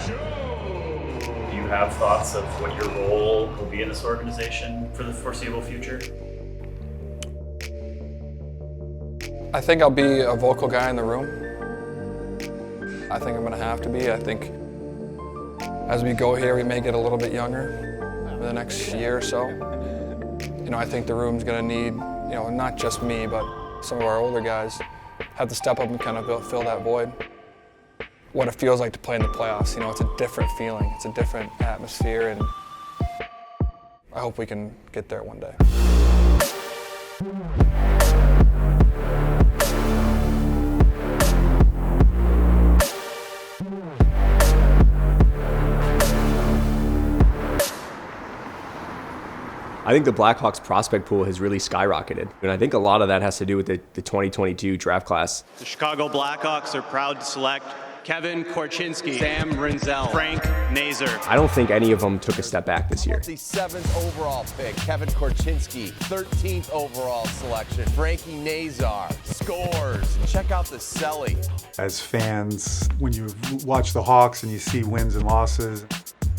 Do you have thoughts of what your role will be in this organization for the foreseeable future? I think I'll be a vocal guy in the room. I think I'm going to have to be. I think as we go here, we may get a little bit younger in the next year or so. I think the room's going to need, not just me, but some of our older guys have to step up and kind of fill that void. What it feels like to play in the playoffs, it's a different feeling, it's a different atmosphere, and I hope we can get there one day. I think the Blackhawks prospect pool has really skyrocketed. And I think a lot of that has to do with the 2022 draft class. The Chicago Blackhawks are proud to select Kevin Korchinski, Sam Rinzel, Frank Nazar. I don't think any of them took a step back this year. The 7th overall pick, Kevin Korchinski, 13th overall selection, Frankie Nazar, scores. Check out the Selly. As fans, when you watch the Hawks and you see wins and losses,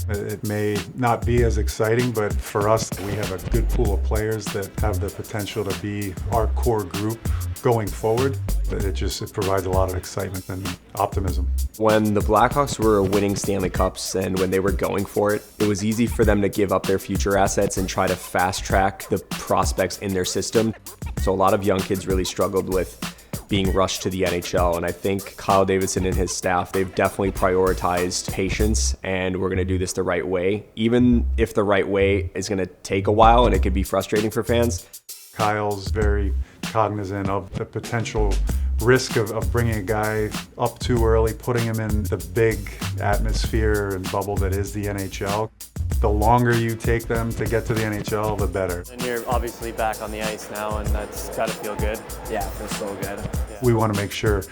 it may not be as exciting, but for us, we have a good pool of players that have the potential to be our core group going forward. It provides a lot of excitement and optimism. When the Blackhawks were winning Stanley Cups and when they were going for it, it was easy for them to give up their future assets and try to fast track the prospects in their system. So a lot of young kids really struggled with being rushed to the NHL, and I think Kyle Davidson and his staff, they've definitely prioritized patience, and we're gonna do this the right way, even if the right way is gonna take a while and it could be frustrating for fans. Kyle's very cognizant of the potential risk of bringing a guy up too early, putting him in the big atmosphere and bubble that is the NHL. The longer you take them to get to the NHL, the better. And you're obviously back on the ice now, and that's got to feel good. Yeah, it feels so good. Yeah. We want to make sure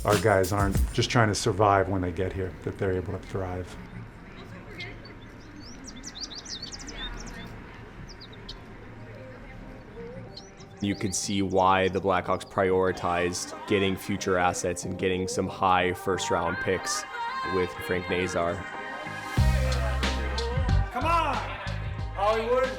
our guys aren't just trying to survive when they get here, that they're able to thrive. You could see why the Blackhawks prioritized getting future assets and getting some high first-round picks with Frank Nazar. Come on! Hollywood!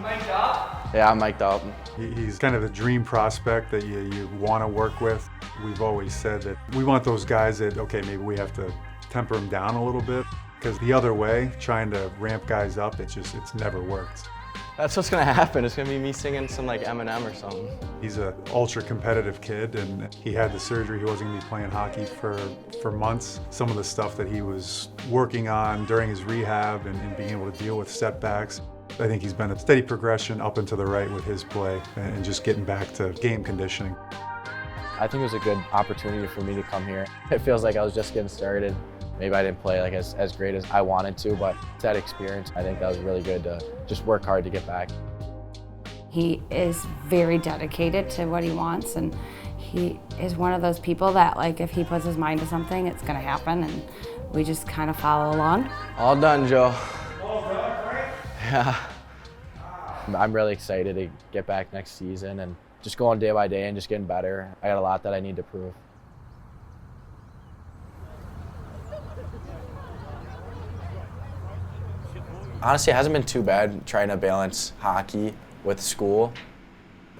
Mic'd up? Yeah, I'm mic'd up. He's kind of the dream prospect that you want to work with. We've always said that we want those guys that, okay, maybe we have to temper them down a little bit, because the other way, trying to ramp guys up, it's never worked. That's what's gonna happen. It's gonna be me singing some like Eminem or something. He's an ultra competitive kid, and he had the surgery. He wasn't gonna be playing hockey for months. Some of the stuff that he was working on during his rehab and being able to deal with setbacks, I think he's been a steady progression up and to the right with his play and just getting back to game conditioning. I think it was a good opportunity for me to come here. It feels like I was just getting started. Maybe I didn't play like as great as I wanted to, but that experience, I think that was really good to just work hard to get back. He is very dedicated to what he wants, and he is one of those people that, like, if he puts his mind to something, it's gonna happen, and we just kind of follow along. All done, Joe. All done, right? Yeah. I'm really excited to get back next season and just going day by day and just getting better. I got a lot that I need to prove. Honestly, it hasn't been too bad trying to balance hockey with school.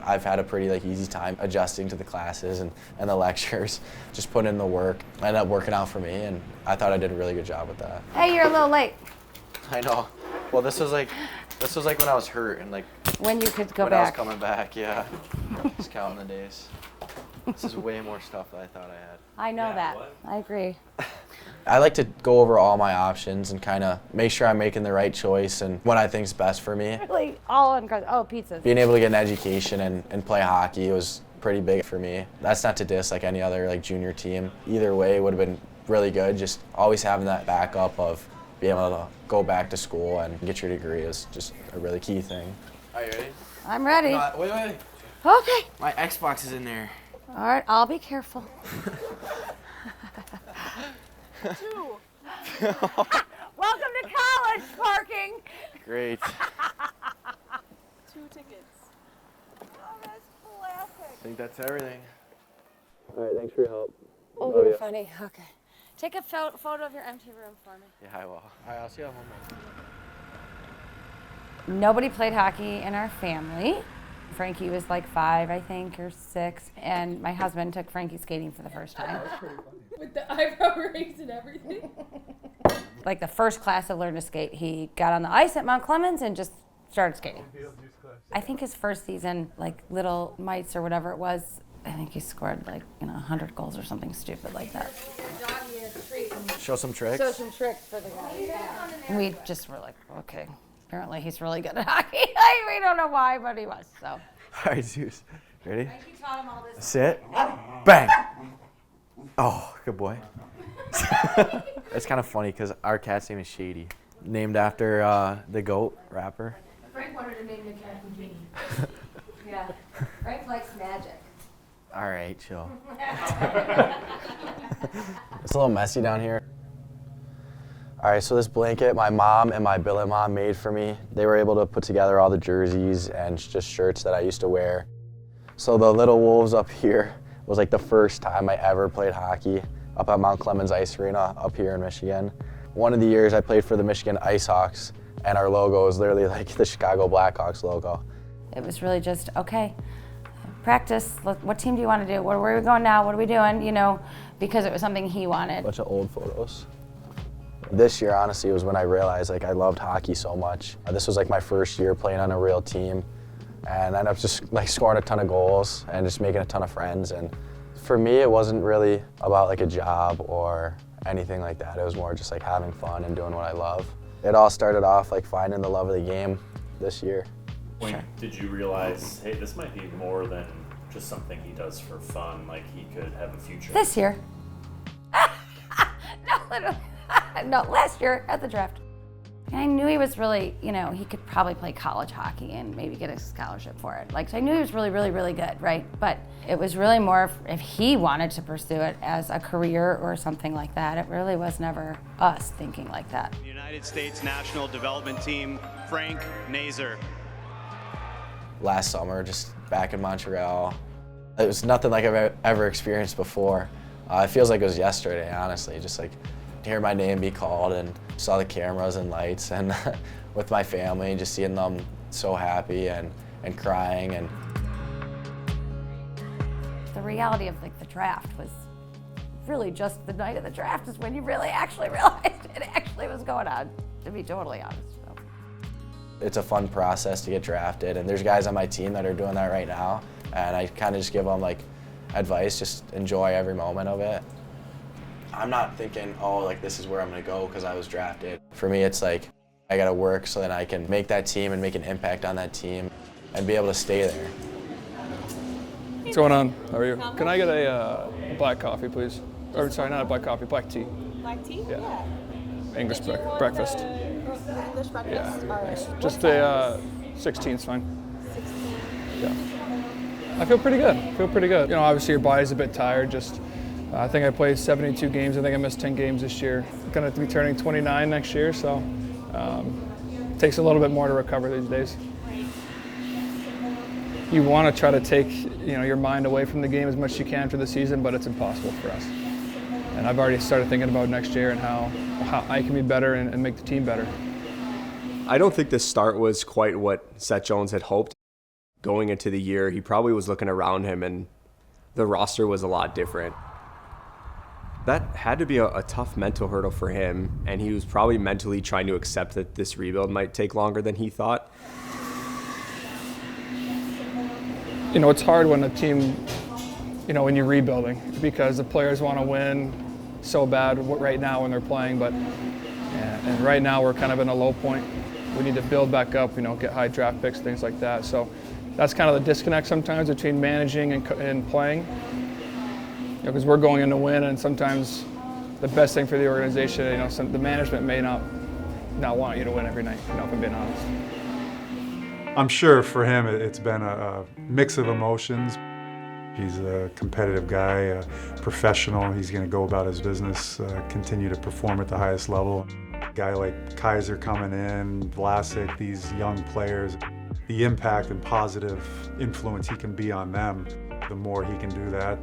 I've had a pretty easy time adjusting to the classes and the lectures, just putting in the work. It ended up working out for me, and I thought I did a really good job with that. Hey, you're a little late. I know. Well, this was like when I was hurt and when you could go when back. I was coming back, yeah. Just counting the days. This is way more stuff than I thought I had. I know that. What? I agree. I like to go over all my options and kind of make sure I'm making the right choice and what I think is best for me. Really, all incredible. Oh, pizzas. Being able to get an education and play hockey was pretty big for me. That's not to diss any other junior team. Either way would have been really good. Just always having that backup of being able to go back to school and get your degree is just a really key thing. Are you ready? I'm ready. No, wait. Okay. My Xbox is in there. All right, I'll be careful. Welcome to college, parking. Great. 2 tickets. Oh, that's classic. I think that's everything. All right, thanks for your help. Oh, you're funny. Okay. Take a photo of your empty room for me. Yeah, I will. All right, I'll see you at home. Nobody played hockey in our family. Frankie was like 5, I think, or 6, and my husband took Frankie skating for the first time. That was pretty funny. With the eyebrow rings and everything. Like the first class I learned to skate, he got on the ice at Mount Clemens and just started skating. I think his first season, like Little Mites or whatever it was, I think he scored like 100 goals or something stupid like that. Show some tricks. Show some tricks for the guy. And we just were like, okay, apparently he's really good at hockey. Like, we don't know why, but he was. So. All right, Zeus. Ready? He taught him all this. Sit. Bang. Oh, good boy. It's kind of funny because our cat's name is Shady, named after the goat rapper. Frank wanted to name the cat Houdini. Yeah. Frank likes magic. All right, chill. It's a little messy down here. All right, so this blanket my mom and my billet mom made for me. They were able to put together all the jerseys and just shirts that I used to wear. So the Little Wolves up here was like the first time I ever played hockey up at Mount Clemens Ice Arena up here in Michigan. One of the years I played for the Michigan Ice Hawks, and our logo is literally like the Chicago Blackhawks logo. It was really just, okay, practice. What team do you want to do? Where are we going now? What are we doing? You know, because it was something he wanted. A bunch of old photos. This year, honestly, was when I realized like I loved hockey so much. This was like my first year playing on a real team, and I ended up just like scoring a ton of goals and just making a ton of friends. And for me, it wasn't really about like a job or anything like that. It was more just like having fun and doing what I love. It all started off like finding the love of the game this year. When did you realize, hey, this might be more than just something he does for fun, like he could have a future? This year. No, literally. No, last year at the draft. And I knew he was really, you know, he could probably play college hockey and maybe get a scholarship for it. Like, so I knew he was really, really, really good, right? But it was really more if he wanted to pursue it as a career or something like that. It really was never us thinking like that. United States National Development Team, Frank Nazar. Last summer, just back in Montreal. It was nothing like I've ever experienced before. It feels like it was yesterday, honestly, just like hear my name be called and saw the cameras and lights and with my family, just seeing them so happy and crying. And the reality of like the draft was really just the night of the draft is when you really actually realized it actually was going on, to be totally honest. So. It's a fun process to get drafted, and there's guys on my team that are doing that right now, and I kind of just give them like advice, just enjoy every moment of it. I'm not thinking, oh, like this is where I'm gonna go because I was drafted. For me, it's like I gotta work so that I can make that team and make an impact on that team and be able to stay there. What's going on? How are you? Can I get a black coffee, please? Or sorry, not a black coffee, black tea. Black tea? Yeah. English breakfast. English breakfast? Yeah, All right. thanks. Just a 16's fine. 16. Yeah. I feel pretty good. You know, obviously your body's a bit tired. Just, I think I played 72 games. I think I missed 10 games this year. I'm going to be turning 29 next year, so takes a little bit more to recover these days. You want to try to take, you know, your mind away from the game as much as you can for the season, but it's impossible for us. And I've already started thinking about next year and how I can be better and make the team better. I don't think the start was quite what Seth Jones had hoped. Going into the year, he probably was looking around him and the roster was a lot different. That had to be a tough mental hurdle for him, and he was probably mentally trying to accept that this rebuild might take longer than he thought. You know, it's hard when a team, you know, when you're rebuilding, because the players want to win so bad right now when they're playing, but and right now we're kind of in a low point. We need to build back up, you know, get high draft picks, things like that. So that's kind of the disconnect sometimes between managing and playing. You know, because we're going in to win, and sometimes the best thing for the organization, you know, the management may not want you to win every night, you know, if I'm being honest. I'm sure for him it's been a mix of emotions. He's a competitive guy, a professional. He's going to go about his business, continue to perform at the highest level. A guy like Kaiser coming in, Vlasic, these young players, the impact and positive influence he can be on them, the more he can do that,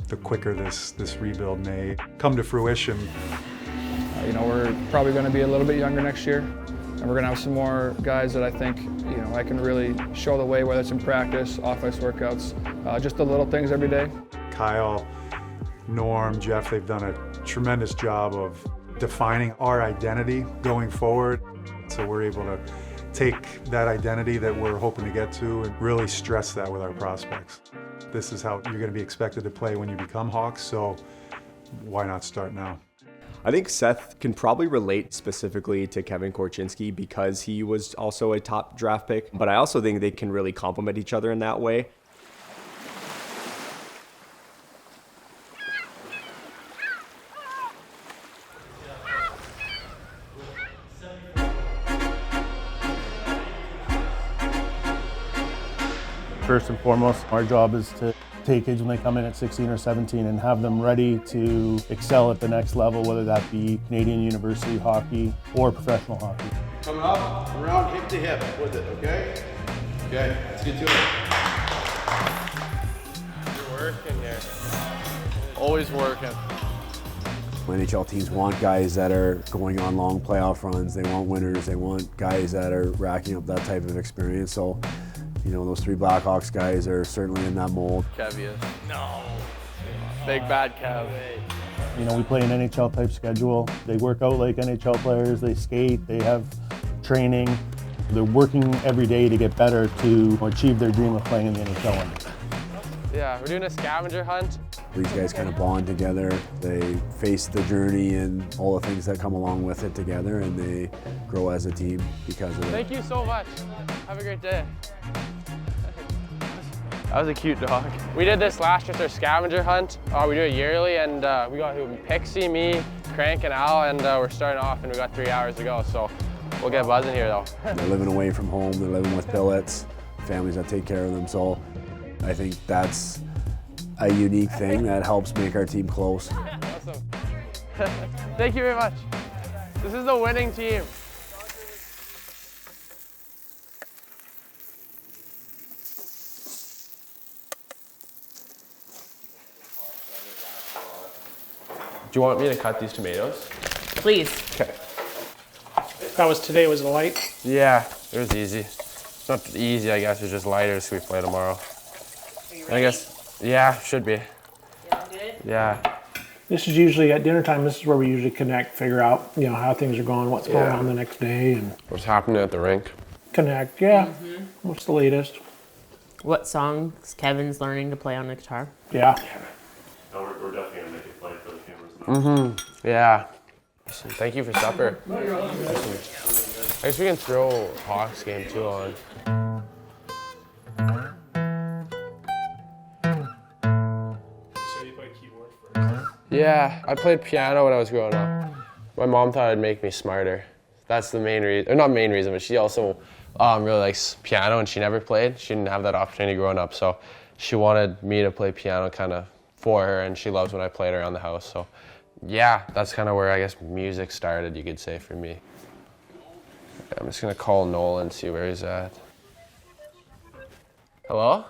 the quicker this rebuild may come to fruition. You know, we're probably going to be a little bit younger next year, and we're going to have some more guys that I think, you know, I can really show the way, whether it's in practice, off-ice workouts, just the little things every day. Kyle, Norm, Jeff, they've done a tremendous job of defining our identity going forward. So we're able to take that identity that we're hoping to get to and really stress that with our prospects. This is how you're going to be expected to play when you become Hawks, so why not start now? I think Seth can probably relate specifically to Kevin Korchinski because he was also a top draft pick, but I also think they can really complement each other in that way. First and foremost, our job is to take kids when they come in at 16 or 17 and have them ready to excel at the next level, whether that be Canadian university hockey or professional hockey. Coming up, around hip to hip with it, okay? Okay, let's get to it. You're working here. Always working. NHL teams want guys that are going on long playoff runs. They want winners. They want guys that are racking up that type of experience. So, you know, those 3 Blackhawks guys are certainly in that mold. Kev is. No. Big bad Kev. You know, we play an NHL type schedule. They work out like NHL players. They skate. They have training. They're working every day to get better to achieve their dream of playing in the NHL. Yeah, we're doing a scavenger hunt. These guys kind of bond together. They face the journey and all the things that come along with it together, and they grow as a team because of it. Thank you so much. Have a great day. That was a cute dog. We did this last year, our scavenger hunt. We do it yearly, and we got Pixie, me, Crank, and Al, and we're starting off, and we got 3 hours to go, so we'll get buzzing here, though. They're living away from home. They're living with billets, families that take care of them. So I think that's a unique thing that helps make our team close. Awesome. Thank you very much. This is the winning team. Do you want me to cut these tomatoes? Please. Okay. That was today, was it light? Yeah, it was easy. It's not easy, I guess, it's just lighter, so we play tomorrow. I guess, yeah, should be. Yeah. This is usually at dinner time. This is where we usually connect, figure out, you know, how things are going, what's going on the next day, and what's happening at the rink. Connect. Yeah. What's the latest? What songs Kevin's learning to play on the guitar? Yeah. No, we're definitely gonna make it play for the cameras now. Yeah. Awesome. Thank you for supper. Awesome. I guess we can throw Hawks game too on. Yeah, I played piano when I was growing up. My mom thought it'd make me smarter. That's the main reason, or not main reason, but she also really likes piano, and she never played. She didn't have that opportunity growing up, so she wanted me to play piano kind of for her, and she loves when I played around the house. So yeah, that's kind of where I guess music started, you could say, for me. I'm just gonna call Nolan, see where he's at. Hello?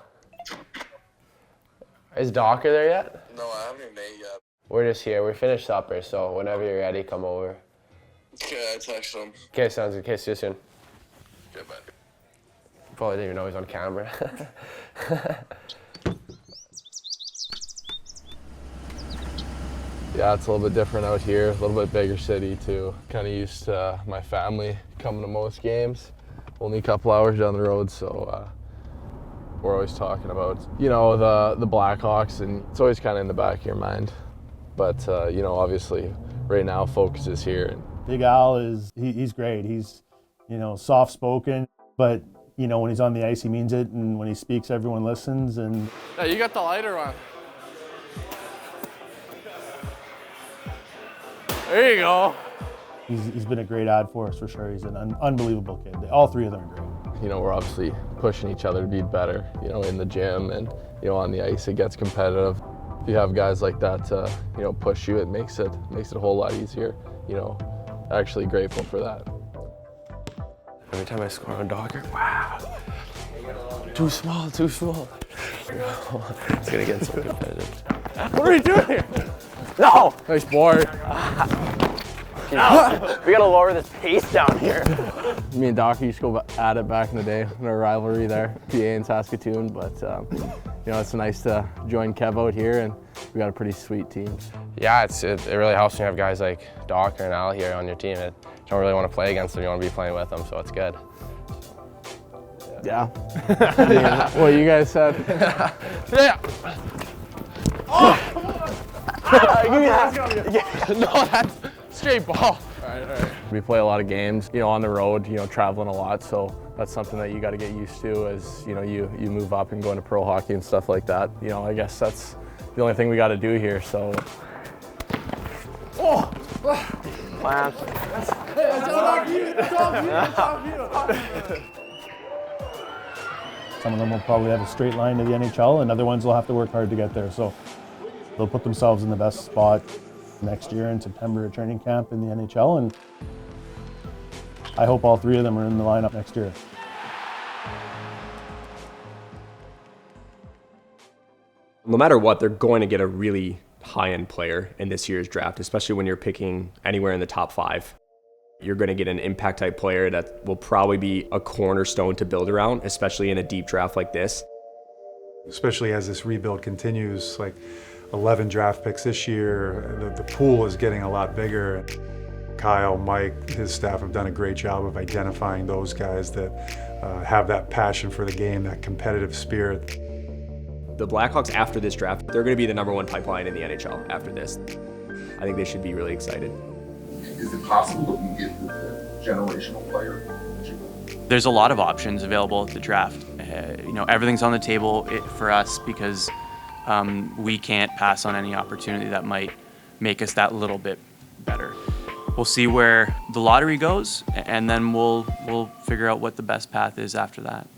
Is Dach there yet? No, I haven't even made yet. We're just here. We finished supper, so whenever you're ready, come over. Okay, I text him. Okay, sounds good. Okay, see you soon. Okay, bye. Probably didn't even know he's on camera. Yeah, it's a little bit different out here, a little bit bigger city too. Kind of used to my family coming to most games. Only a couple hours down the road, so we're always talking about, you know, the Blackhawks, and it's always kind of in the back of your mind. But, you know, obviously right now focus is here. Big Al he's great. He's, you know, soft-spoken, but, you know, when he's on the ice, he means it, and when he speaks, everyone listens. And yeah, you got the lighter one. There you go. He's been a great ad for us for sure. He's an unbelievable kid. All 3 of them are great. You know, we're obviously pushing each other to be better, you know, in the gym and, you know, on the ice. It gets competitive. If you have guys like that to, you know, push you, it makes it a whole lot easier. You know, actually grateful for that. Every time I score on Dach, wow. Too small, too small. It's gonna get so competitive. What are we doing here? No! Nice board. We gotta lower this pace down here. Me and Dach used to go at it back in the day in our rivalry there, PA and Saskatoon, but you know, it's nice to join Kev out here, and we got a pretty sweet team. Yeah, it really helps when you have guys like Dach or Allan here on your team. You don't really want to play against them, you want to be playing with them, so it's good. Yeah. What you guys said. Yeah. No, that's straight ball. All right. We play a lot of games, you know, on the road, you know, traveling a lot, so that's something that you got to get used to as, you know, you move up and go into pro hockey and stuff like that. You know, I guess that's the only thing we got to do here, so. Oh! Plans. Some of them will probably have a straight line to the NHL, and other ones will have to work hard to get there. So they'll put themselves in the best spot next year in September at training camp in the NHL, and I hope all three of them are in the lineup next year. No matter what, they're going to get a really high-end player in this year's draft, especially when you're picking anywhere in the top 5. You're going to get an impact-type player that will probably be a cornerstone to build around, especially in a deep draft like this. Especially as this rebuild continues, like 11 draft picks this year, the pool is getting a lot bigger. Kyle, Mike, his staff have done a great job of identifying those guys that have that passion for the game, that competitive spirit. The Blackhawks, after this draft, they're going to be the #1 pipeline in the NHL after this. I think they should be really excited. Is it possible that we get the generational player? There's a lot of options available at the draft. You know, everything's on the table for us because we can't pass on any opportunity that might make us that little bit better. We'll see where the lottery goes, and then we'll figure out what the best path is after that.